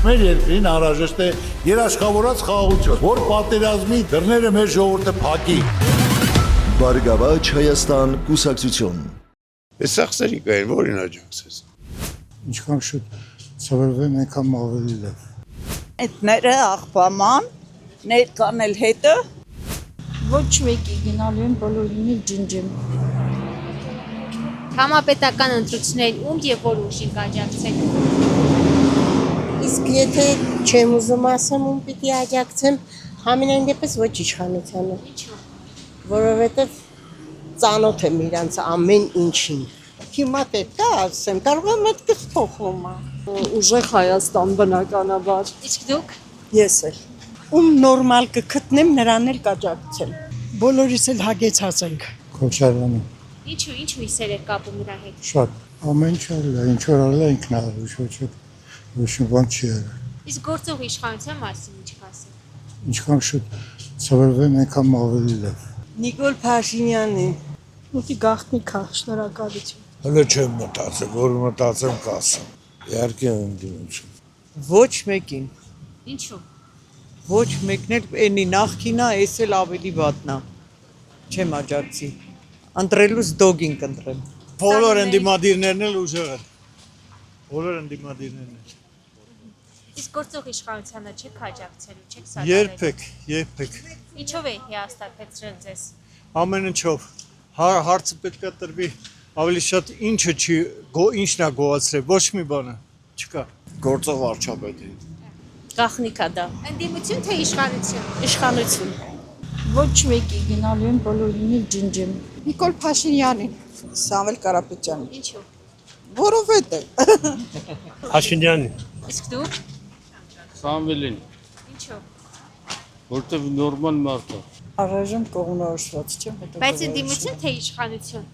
Մեր երկրին անհրաժեշտ է երաշխավորած խաղաղություն, որ պատերազմի դռները մեր ժողովուրդը փակի։ Բարգավաճ Հայաստան կուսակցություն։ Այս սախսերի կային, որին աջակցես։ Ինչքան շուտ ծավալվեմ, այնքան ավելի լավ։ Այդները աղբաման, ներկան էլ հետը։ Ոչ մեկի գնալու են բոլորին էլ ջնջեմ։ Համապետական ընտրություններին ում եւ որ ուժին կաջակցել։ Իսկ եթե չեմ ուզում ասեմ, ում պիտի աջակցեմ, համենայն դեպս ոչ իշխանությանը։ Ինչու՞։ Որովհետև ծանոթ եմ իրանց ամեն ինչին։ Հիմա պետք է ասեմ, կարող է մտքս փոխվում է։ Ուժեղ Հայաստան բնականաբար։ Իսկ դուք Ես էլ։ Ում նորմալ կգտնեմ, նրան էլ կաջակցեմ։ Բոլորիս էլ հագեցած ենք։ Քոչարյանը ինչու հույսեր եք կապում նրա հետ։ շատ ամեն ինչ արել է, ինչ որ արել է ինքն արել, ոչ մի բան չի արել։ Իսկ գործող իշխանության մասին ինչ կասեք։ Ինչքան շուտ ծավալվեմ, այնքան ավելի լավ։ Նիկոլ Փաշինյանին։ Ուտի գաղտնիք է, շնորհակալություն։ Հələ չեմ մտածել, որ մտածեմ կասեմ։ Իհարկե ընդդիմություն։ Ոչ մեկին։ Ինչու։ Ոչ մեկն էլ էնի նախքինա, էս էլ ավելի վատնա։ Չեմ աջակցի։ Ընտրելուց դոգին կընտրեմ։ Բոլոր ընդդիմադիրներն էլ ուժեղ են։ Բոլոր ընդդիմադիրներն են։ Իսկ գործող իշխանությանը չեք աջակցելու, չեք սատարելու։ Երբեք։ Ինչով է հիասթափեցրել ձեզ։ Ամեն ինչով հարցը պետք է տրվի ավելի շատ ինչն է գոհացրել, ոչ մի բանը չկա։ Գործող վարչապետին։ Գաղտնիք է դա։ Ընդդիմություն թե իշխանություն։ Իշխանություն։ Ոչ մեկի գնալու են բոլորին էլ ջնջեմ։ Նիկոլ Փաշինյանին։ Սամվել Կարապետյանին։ Ինչու։ Որովհետև Փաշինյանին։ Իսկ դուք Սամվելին, ինչու։ որտեվ նորմալ մարդ է։ Առայժմ կողմնորոշված չեմ, հետո Բայց ընդդիմություն թե իշխանություն։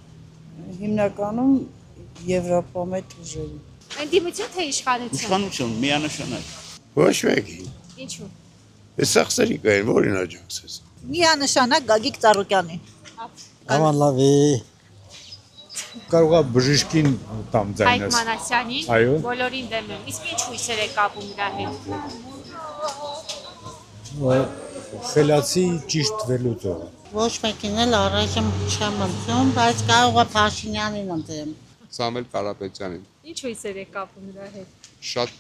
հիմնականում Եվրոպամետ ուժերի։ Ընդդիմություն թե իշխանություն։ Իշխանություն, միանշանակ։ Ոչ մեկին։ Ինչու։ Այս սախսերի կային, որին աջակցես։ միանշանակ Գագիկ Ծառուկյանին։ Աման լավ է։ Կարող է բժիշկին տամ Հայկ ձայնես։ Մանասյանին Այո։ բոլորին դեմ եմ։ Իսկ ինչ հույսեր եք կապում նրա հետ։ Խելացի ճիշտ վերլուծողը։ Ոչ մեկին էլ առայժմ չեմ ընտրում, բայց կարող է Փաշինյանին ընտրեմ։ Սամվել Կարապետյանին, Ինչ հույսեր եք կապում նրա հետ։ շատ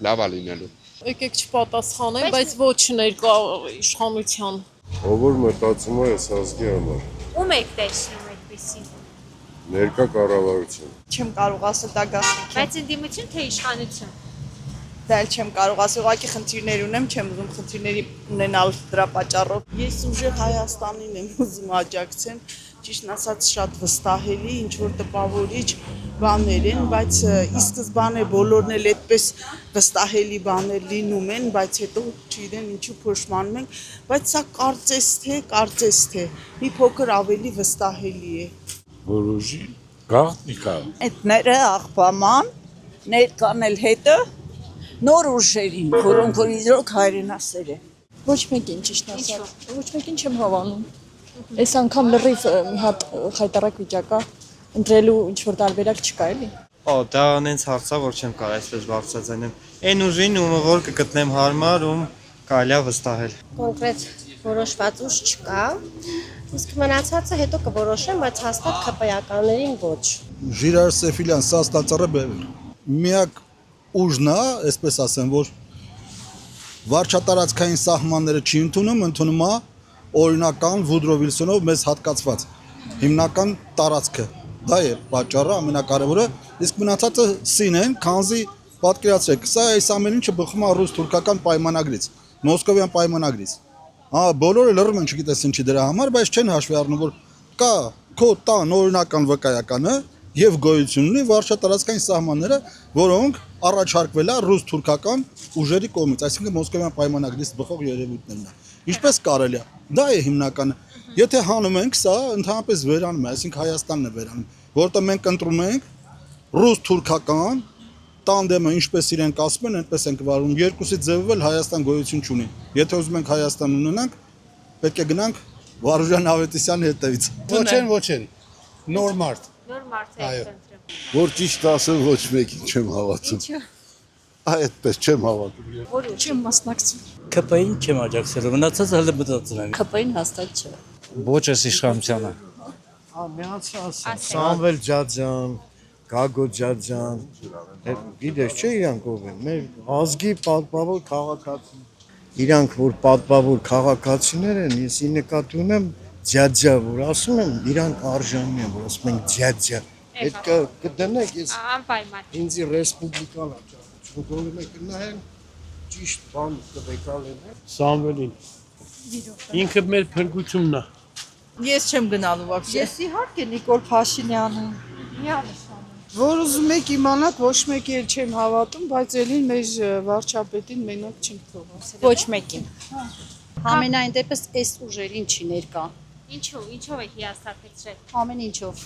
լավ է լինելու։ Եկեք չպատասխանեմ, բայց ոչ ներկա իշխանության։ Ով որ մտածում է այս ազգի համար, Ում եք տեսնում այդպեսին։ ներկա կառավարություն։ Չեմ կարող ասել դա գաղտնիք է։ Բայց ընդդիմություն թե իշխանություն։ Դա էլ չեմ կարող ասել, ուղղակի խնդիրներ ունեմ, չեմ ուզում խնդիրների ունենալ դրա պատճառով։ Ես ուժեղ Հայաստանին եմ ուզում աջակցեմ, ճիշտ ասած շատ վստահելի, ինչ որ տպավորիչ բաներ են, բայց ի սկզբանե բոլորն էլ այդպես վստահելի բաներ լինում են, բայց հետո չգիտեմ ինչու փոշմանում են, բայց սա կարծես թե մի փոքր ավելի վստահելի է։ Որ ուժի գաղտնիք է։ Այդները աղբաման, ներկան էլ հետը նոր ուժերին, որոնք որ իրոք հայրենասեր են։ Ոչ մեկին ճիշտ ասած։ Ոչ մեկին չեմ հավանում։ Այս անգամ լրիվ մի հատ խայտարակ վիճակ է, ընտրելու ինչ որ տարբերակ չկա էլի։ Դա նենց հարցա, որ չեմ կարող այսպես բարձրացնեմ։ Այն ուժին, ում որ կգտնեմ հարմար, ում կարելի է վստահել։ Կոնկրետ որոշված ուժ չկա, իսկ մնացածը հետո կորոշեմ, բայց հաստատ ԿՊ-ականներին ոչ։ Ժիրար Սեֆիլյան, սա ստացարը բևեր։ Միակ ուժն է, այսպես ասեմ, որ վարչատարածքային սահմանները չի ընդունում է օրինական Վուդրո Վիլսոնով մեզ հատկացված հիմնական տարածքը։ Դա է պատճառը ամենակարևորը, իսկ մնացածը սին են, քանզի պատկերացրեք, սա այս ամեն ինչը բխում է ռուս-թուրքական պայմանագրից, Մոսկովյան պայմանագրից։ Բոլորը լռում են, չգիտես ինչի դրա համար, բայց չեն հաշվի առնում, որ կա քո տան օրինական վկայականը եւ գոյություն ունի վարչատարածքային սահմանները, որոնք առաջարկվել է ռուս-թուրքական ուժերի կողմից, այսինքն Մոսկովյան պայմանագրից բխող երևույթներն են։ Ինչպես կարելի է։ Դա է հիմնականը։ Եթե հանում ենք, սա ընդհանրապես վերանում է, այսինքն Հայաստանն է վերանում, որտեղ մենք ընտրում ենք ռուս-թուրքական տանդեմը, ինչպես իրենք ասում են, այնպես ենք վարում։ Երկուսից ձևով էլ Հայաստան գոյություն չունի։ Եթե ուզում ենք Հայաստան ունենանք, պետք է գնանք Վարուժան Ավետիսյանի հետևից։ Ոչ են։ Նոր մարդ։ Նոր մարդ եք ընտրում։ Որ ճիշտ ասեմ, ոչ մեկին չեմ հավատում։ Ինչու։ Այդպես չեմ հավատում։ Չեմ մասնակցում։ ԿՊ-ին չեմ աջակցել, մնացած հələ մտածում եմ։ ԿՊ-ին հաստատ չէ։ Ոչ էս իշխանությանը։ Սամվել Ջաջան, Գագո Ջաջան, գիտես չէ իրանք ով են, մեր ազգի պատմավոր քաղաքացի։ Իրանք որ պատմավոր քաղաքացիներ են, ես ի նկատի ունեմ ջաջա, որ ասում եմ, իրանք արժանի են, որ ասում են ջաջա։ Այդ կդնեք, ես Անպայման։ ինձ ռեսպուբլիկան աջակցություն գոլում եք նայեն ճիշտ բան կվեկալեն։ Սամվելին։ Ինքը մեր փրկությունն է։ Ես չեմ գնալու вообще։ Ես իհարկե Նիկոլ Փաշինյանին։ Որ ուզում եք իմանալ, ոչ մեկի էլ չեմ հավատում, բայց ելին մեր վարչապետին մենակ չենք թողել։ Ոչ մեկին։ Համենայն դեպս այս ուժերին չի ներկա։ Ինչու՞, ինչով է հիասթափեցրել։ Ամեն ինչով։